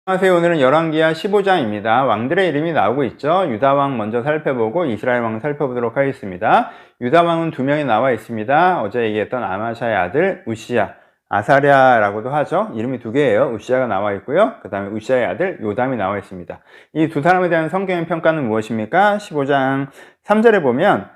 안녕하세요. 오늘은 열왕기하 15장입니다. 왕들의 이름이 나오고 있죠. 유다왕 먼저 살펴보고 이스라엘왕 살펴보도록 하겠습니다. 유다왕은 2명이 나와 있습니다. 어제 얘기했던 아마샤의 아들 우시야, 아사랴라고도 하죠. 이름이 2개예요. 우시야가 나와 있고요. 그 다음에 우시야의 아들 요담이 나와 있습니다. 이 두 사람에 대한 성경의 평가는 무엇입니까? 15장 3절에 보면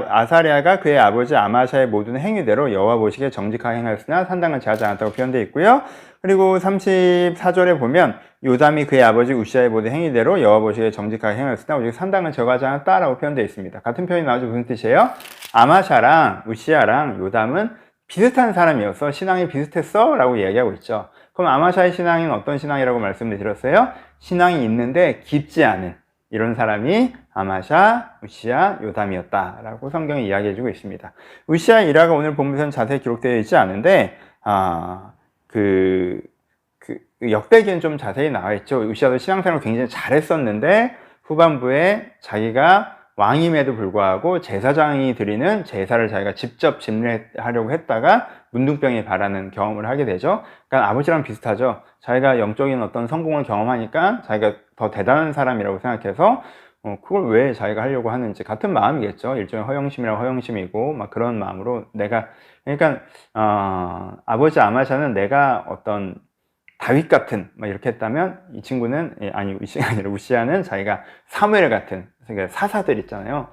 아사랴가 그의 아버지 아마샤의 모든 행위대로 여호와 보시기에 정직하게 행하였으나 산당을 제하지 않았다고 표현되어 있고요. 그리고 34절에 보면 요담이 그의 아버지 우시야의 모든 행위대로 여호와 보시기에 정직하게 행하였으나 오직 산당을 제거하지 않았다라고 표현되어 있습니다. 같은 표현이 나오죠. 무슨 뜻이에요? 아마샤랑 우시야랑 요담은 비슷한 사람이어서 신앙이 비슷했어? 라고 이야기하고 있죠. 그럼 아마샤의 신앙은 어떤 신앙이라고 말씀드렸어요? 신앙이 있는데 깊지 않은 이런 사람이 아마샤, 우시야, 요담이었다라고 성경이 이야기해주고 있습니다. 우시야 일화가 오늘 본문에서는 자세히 기록되어 있지 않은데 역대기는 좀 자세히 나와 있죠. 우시야도 신앙생활을 굉장히 잘했었는데 후반부에 자기가 왕임에도 불구하고 제사장이 드리는 제사를 자기가 직접 집례하려고 했다가 문둥병에 발하는 경험을 하게 되죠. 그러니까 아버지랑 비슷하죠. 자기가 영적인 어떤 성공을 경험하니까 자기가 더 대단한 사람이라고 생각해서 그걸 왜 자기가 하려고 하는지 같은 마음이겠죠. 일종의 허영심이랑 허영심이고 막 그런 마음으로 그러니까 아버지 아마샤는 내가 어떤 다윗 같은 막 이렇게 했다면 이 친구는 우시야는 자기가 사무엘 같은 그러니까 사사들 있잖아요.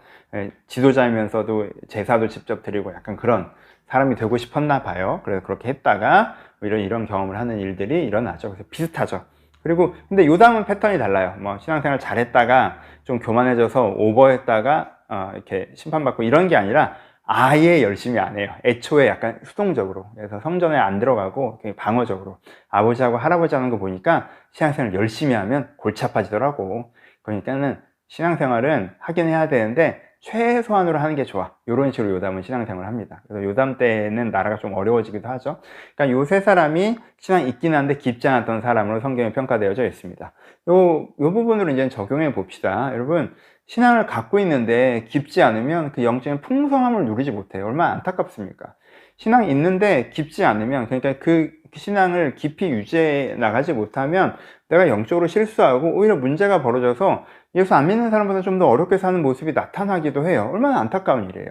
지도자이면서도 제사도 직접 드리고 약간 그런 사람이 되고 싶었나 봐요. 그래서 그렇게 했다가 이런 경험을 하는 일들이 일어나죠. 그래서 비슷하죠. 그리고 근데 요담은 패턴이 달라요. 뭐 신앙생활 잘했다가 좀 교만해져서 오버했다가 이렇게 심판받고 이런 게 아니라 아예 열심히 안 해요. 애초에 약간 수동적으로. 그래서 성전에 안 들어가고 방어적으로. 아버지하고 할아버지 하는 거 보니까 신앙생활 열심히 하면 골치 아파지더라고. 그러니까는 신앙생활은 하긴 해야 되는데 최소한으로 하는 게 좋아. 이런 식으로 요담은 신앙생활을 합니다. 그래서 요담 때는 나라가 좀 어려워지기도 하죠. 그러니까 요 세 사람이 신앙이 있긴 한데 깊지 않았던 사람으로 성경에 평가되어져 있습니다. 요 부분으로 이제 적용해 봅시다. 여러분, 신앙을 갖고 있는데 깊지 않으면 그 영적인 풍성함을 누리지 못해요. 얼마나 안타깝습니까? 신앙이 있는데 깊지 않으면, 그러니까 그 신앙을 깊이 유지해 나가지 못하면 내가 영적으로 실수하고 오히려 문제가 벌어져서 예수 안 믿는 사람보다 좀 더 어렵게 사는 모습이 나타나기도 해요. 얼마나 안타까운 일이에요.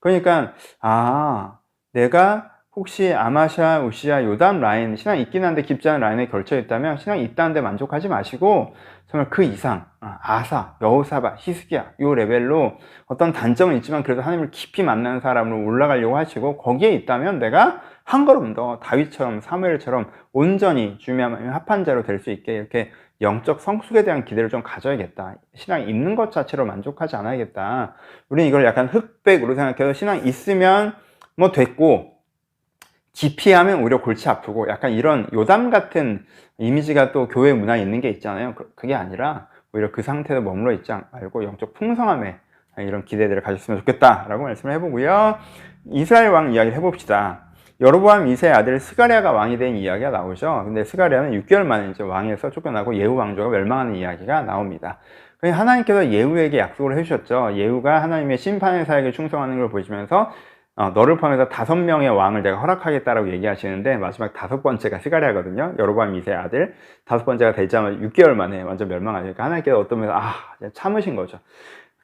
그러니까 내가 혹시 아마샤, 우시야, 요담 라인, 신앙 있긴 한데 깊지 않은 라인에 걸쳐 있다면 신앙이 있다는데 만족하지 마시고 정말 그 이상 아사, 여호사밧, 히스기야 요 레벨로 어떤 단점은 있지만 그래도 하나님을 깊이 만나는 사람으로 올라가려고 하시고 거기에 있다면 내가 한 걸음 더 다윗처럼 사무엘처럼 온전히 주님의 합한 자로 될 수 있게 이렇게 영적 성숙에 대한 기대를 좀 가져야겠다. 신앙이 있는 것 자체로 만족하지 않아야겠다. 우리는 이걸 약간 흑백으로 생각해서 신앙이 있으면 뭐 됐고 깊이 하면 오히려 골치 아프고 약간 이런 요담 같은 이미지가 또 교회 문화에 있는 게 있잖아요. 그게 아니라 오히려 그 상태에 머물러 있지 말고 영적 풍성함에 이런 기대들을 가졌으면 좋겠다라고 말씀을 해보고요. 이스라엘 왕 이야기를 해봅시다. 여로보암 2세의 아들 스가랴가 왕이 된 이야기가 나오죠. 근데 스가랴는 6개월 만에 이제 왕에서 쫓겨나고 예후 왕조가 멸망하는 이야기가 나옵니다. 하나님께서 예후에게 약속을 해주셨죠. 예후가 하나님의 심판의 사역에 충성하는 걸 보시면서 너를 포함해서 5명의 왕을 내가 허락하겠다라고 얘기하시는데 마지막 5번째가 스가랴거든요. 여로보암 2세의 아들. 5번째가 되자마자 6개월 만에 완전 멸망하니까 하나님께서 어떤 면에서 참으신 거죠.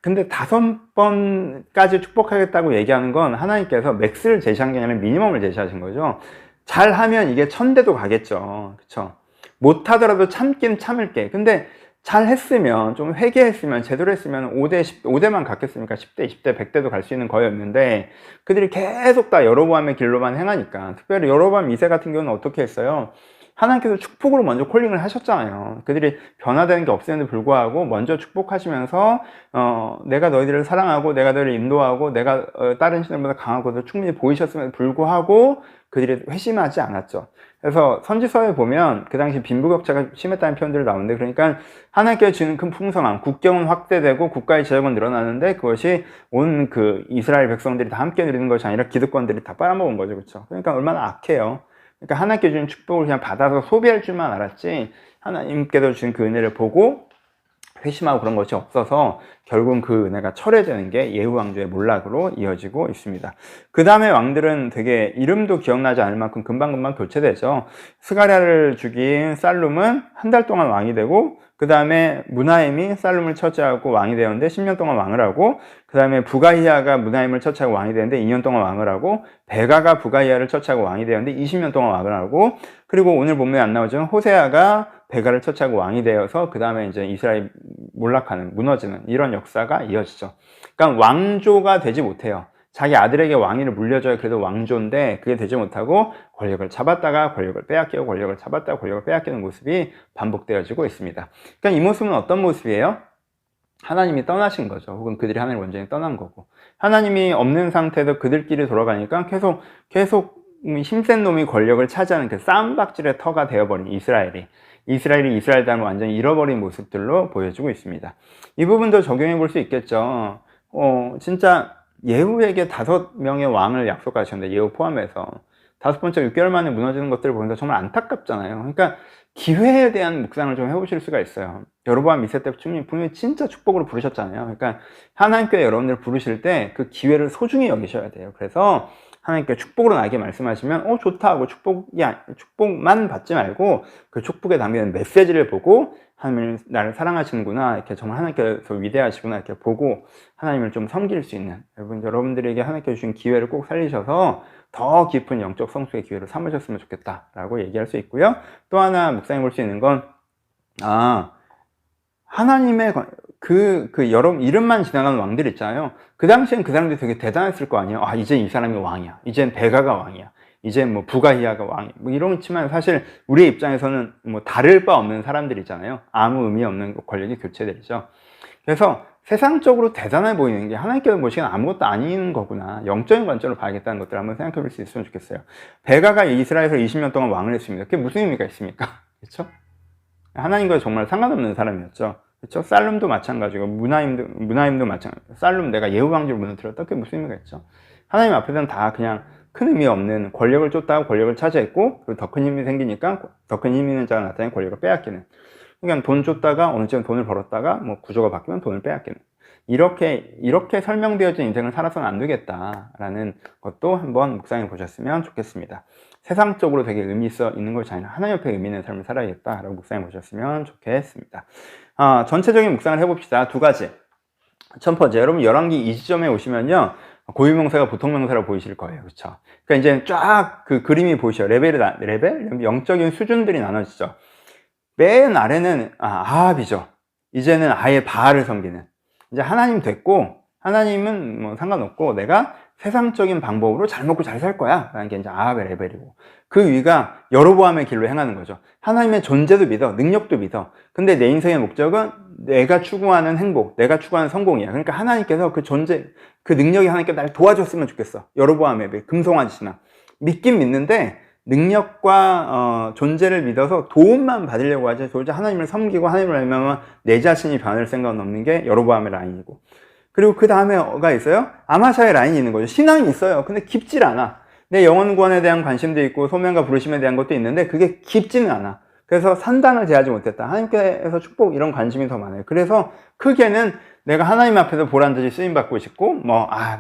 근데 5번까지 축복하겠다고 얘기하는 건 하나님께서 맥스를 제시한 게 아니라 미니멈을 제시하신 거죠. 잘하면 이게 1000대도 가겠죠. 그쵸? 못하더라도 참긴 참을게. 근데 잘 했으면, 좀 회개했으면, 제대로 했으면 5대만 갔겠습니까? 10대, 20대, 100대도 갈 수 있는 거였는데, 그들이 계속 다 여로보암의 길로만 행하니까, 특별히 여로보암 2세 같은 경우는 어떻게 했어요? 하나님께서 축복으로 먼저 콜링을 하셨잖아요. 그들이 변화되는 게 없음에도 불구하고 먼저 축복하시면서 내가 너희들을 사랑하고 내가 너희를 인도하고 내가 다른 신들보다 강하고도 충분히 보이셨음에도 불구하고 그들이 회심하지 않았죠. 그래서 선지서에 보면 그 당시 빈부격차가 심했다는 표현들이 나오는데, 그러니까 하나님께서 주는 큰 풍성함, 국경은 확대되고 국가의 지역은 늘어나는데 그것이 온 그 이스라엘 백성들이 다 함께 누리는 것이 아니라 기득권들이 다 빨아먹은 거죠. 그렇죠? 그러니까 얼마나 악해요. 그러니까 하나님께 주신 축복을 그냥 받아서 소비할 줄만 알았지, 하나님께서 주신 그 은혜를 보고 회심하고 그런 것이 없어서 결국은 그 은혜가 철회되는 게 예후 왕조의 몰락으로 이어지고 있습니다. 그 다음에 왕들은 되게 이름도 기억나지 않을 만큼 금방금방 교체되죠. 스가랴를 죽인 살룸은 한 달 동안 왕이 되고, 그 다음에 무나임이 살룸을 처치하고 왕이 되었는데 10년 동안 왕을 하고, 그 다음에 부가히야가 무나임을 처치하고 왕이 되는데 2년 동안 왕을 하고, 베가가 부가히야를 처치하고 왕이 되었는데 20년 동안 왕을 하고, 그리고 오늘 본문에 안 나오지만 호세아가 베가를 처치하고 왕이 되어서 그 다음에 이제 이스라엘이 몰락하는, 무너지는 이런 역사가 이어지죠. 그러니까 왕조가 되지 못해요. 자기 아들에게 왕위를 물려줘야 그래도 왕조인데 그게 되지 못하고 권력을 잡았다가 권력을 빼앗기고 권력을 잡았다가 권력을 빼앗기는 모습이 반복되어지고 있습니다. 그러니까 이 모습은 어떤 모습이에요? 하나님이 떠나신 거죠. 혹은 그들이 하나님을 완전히 떠난 거고, 하나님이 없는 상태에서 그들끼리 돌아가니까 계속 힘센 놈이 권력을 차지하는 그 쌈박질의 터가 되어버린 이스라엘이 이스라엘을 완전히 잃어버린 모습들로 보여지고 있습니다. 이 부분도 적용해 볼 수 있겠죠. 진짜 예후에게 5명의 왕을 약속하셨는데, 예후 포함해서 5번째 6개월 만에 무너지는 것들을 보니까 정말 안타깝잖아요. 그러니까 기회에 대한 묵상을 좀 해보실 수가 있어요. 여로보암 2세 때 분명히 진짜 축복으로 부르셨잖아요. 그러니까 하나님께 여러분들 부르실 때 그 기회를 소중히 여기셔야 돼요. 그래서 하나님께 축복으로 나에게 말씀하시면 좋다 하고 축복만 받지 말고 그 축복에 담기는 메시지를 보고 하나님을 나를 사랑하시는구나, 이렇게 정말 하나님께서 위대하시구나 이렇게 보고 하나님을 좀 섬길 수 있는, 여러분들에게 하나님께 주신 기회를 꼭 살리셔서 더 깊은 영적 성숙의 기회로 삼으셨으면 좋겠다라고 얘기할 수 있고요. 또 하나 묵상해 볼 수 있는 건 하나님의 여러분 이름만 지나가는 왕들 있잖아요. 그 당시엔 그 사람들이 되게 대단했을 거 아니에요. 이제 이 사람이 왕이야. 이젠 베가가 왕이야. 이제 뭐 부가히야가 왕이야. 뭐 이렇지만 사실 우리의 입장에서는 뭐 다를 바 없는 사람들이잖아요. 아무 의미 없는 권력이 교체되죠. 그래서 세상적으로 대단해 보이는 게 하나님께서 보시기엔 아무것도 아닌 거구나, 영적인 관점으로 봐야겠다는 것들을 한번 생각해 볼 수 있으면 좋겠어요. 베가가 이스라엘에서 20년 동안 왕을 했습니다. 그게 무슨 의미가 있습니까? 그렇죠? 하나님과 정말 상관없는 사람이었죠. 그렇죠? 살룸도 마찬가지고 무나임도 마찬가지고, 살룸 내가 예후 왕조를 무너뜨렸다. 그게 무슨 의미가 있죠? 하나님 앞에서는 다 그냥 큰 의미 없는, 권력을 쫓다가 권력을 차지했고, 그리고 더 큰 힘이 생기니까 더 큰 힘 있는 자가 나타나면 권력을 빼앗기는, 그냥 돈 쫓다가 어느 정도 돈을 벌었다가 뭐 구조가 바뀌면 돈을 빼앗기는, 이렇게 설명되어진 인생을 살아서는 안 되겠다라는 것도 한번 묵상해 보셨으면 좋겠습니다. 세상적으로 되게 의미 있는 것이 아니라 하나님 옆에 의미 있는 삶을 살아야겠다라고 묵상해 보셨으면 좋겠습니다. 전체적인 묵상을 해봅시다. 2가지. 첫 번째, 여러분 열왕기 이 지점에 오시면요, 고유명사가 보통명사로 보이실 거예요. 그렇죠? 그러니까 이제 쫙 그 그림이 보이셔요. 레벨? 영적인 수준들이 나눠지죠. 맨 아래는 아합이죠. 이제는 아예 바알을 섬기는, 이제 하나님 됐고, 하나님은 뭐 상관없고 내가 세상적인 방법으로 잘 먹고 잘 살 거야 라는 게 이제 아합의 레벨이고, 그 위가 여로보암의 길로 행하는 거죠. 하나님의 존재도 믿어, 능력도 믿어. 근데 내 인생의 목적은 내가 추구하는 행복, 내가 추구하는 성공이야. 그러니까 하나님께서 그 존재, 그 능력이 하나님께 나를 도와줬으면 좋겠어. 여로보암의 금송아지 신앙. 믿긴 믿는데 능력과 존재를 믿어서 도움만 받으려고 하지, 도대체 하나님을 섬기고 하나님을 알면 내 자신이 변할 생각은 없는 게 여로보암의 라인이고, 그리고 그 다음에가 있어요. 아마샤의 라인이 있는 거죠. 신앙이 있어요. 근데 깊질 않아. 내 영혼 구원에 대한 관심도 있고 소명과 부르심에 대한 것도 있는데 그게 깊지는 않아. 그래서 산당을 제하지 못했다. 하나님께서 축복, 이런 관심이 더 많아요. 그래서 크게는 내가 하나님 앞에서 보란듯이 쓰임받고 싶고,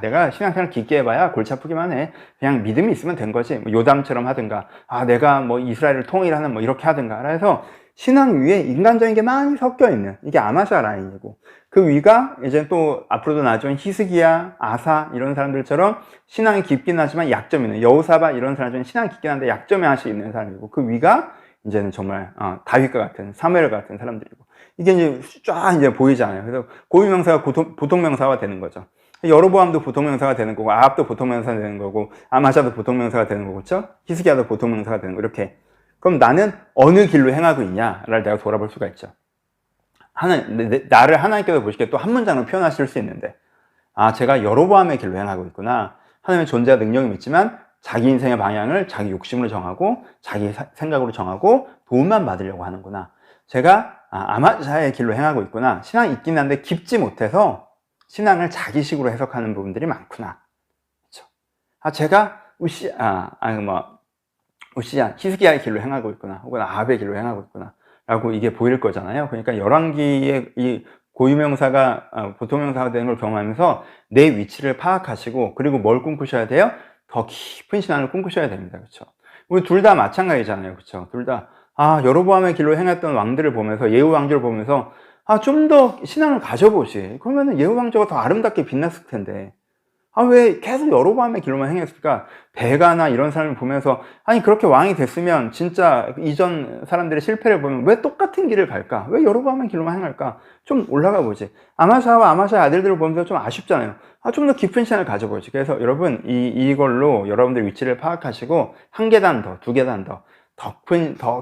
내가 신앙생활 깊게 해봐야 골치 아프기만 해. 그냥 믿음이 있으면 된 거지. 뭐 요담처럼 하든가, 내가 뭐 이스라엘을 통일하는 뭐 이렇게 하든가. 그래서 신앙 위에 인간적인 게 많이 섞여 있는, 이게 아마샤 라인이고, 그 위가 이제 또 앞으로도 나중에 히스기야, 아사 이런 사람들처럼 신앙이 깊긴 하지만 약점이 있는, 여호사밧 이런 사람들은 신앙이 깊긴 한데 약점이 하나씩 있는 사람이고, 그 위가 이제는 정말 다윗과 같은, 사무엘 같은 사람들이고, 이게 이제 쫙 이제 보이잖아요. 그래서 고유명사가 보통명사가 되는 거죠. 여로보암도 보통명사가 되는 거고, 아합도 보통명사가 되는 거고, 아마샤도 보통명사가 되는 거고, 그렇죠? 히스기야도 보통명사가 되는 거, 이렇게. 그럼 나는 어느 길로 행하고 있냐를 내가 돌아볼 수가 있죠. 나를 하나님께서 보시기에 또 한 문장으로 표현하실 수 있는데, 제가 여로보암의 길로 행하고 있구나. 하나님의 존재와 능력이 믿지만 자기 인생의 방향을 자기 욕심으로 정하고 자기 생각으로 정하고 도움만 받으려고 하는구나. 제가 아마샤의 길로 행하고 있구나. 신앙이 있긴 한데 깊지 못해서 신앙을 자기식으로 해석하는 부분들이 많구나. 그렇죠? 제가 우시야, 히스기야의 길로 행하고 있구나. 혹은 아합의 길로 행하고 있구나. 라고 이게 보일 거잖아요. 그러니까 열왕기의 이 고유명사가 보통명사가 되는 걸 경험하면서 내 위치를 파악하시고, 그리고 뭘 꿈꾸셔야 돼요? 더 깊은 신앙을 꿈꾸셔야 됩니다. 그렇죠? 우리 둘 다 마찬가지잖아요. 그렇죠? 둘 다 여로보암의 길로 행했던 왕들을 보면서, 예후 왕조를 보면서 좀 더 신앙을 가져보지. 그러면은 예후 왕조가 더 아름답게 빛났을 텐데 왜 계속 여로보암의 길로만 행했을까? 베가나 이런 사람을 보면서 그렇게 왕이 됐으면 진짜 이전 사람들의 실패를 보면 왜 똑같은 길을 갈까? 왜 여로보암의 길로만 행할까? 좀 올라가 보지. 아마샤와 아마샤의 아들들을 보면서 좀 아쉽잖아요. 좀 더 깊은 시간을 가져보지. 그래서 여러분 이걸로 여러분들 위치를 파악하시고 한 계단 더, 두 계단 더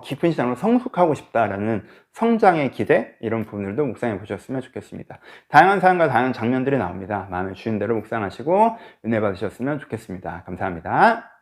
깊은 시장으로 성숙하고 싶다라는 성장의 기대, 이런 부분들도 묵상해 보셨으면 좋겠습니다. 다양한 사람과 다양한 장면들이 나옵니다. 마음에 주신 대로 묵상하시고 은혜 받으셨으면 좋겠습니다. 감사합니다.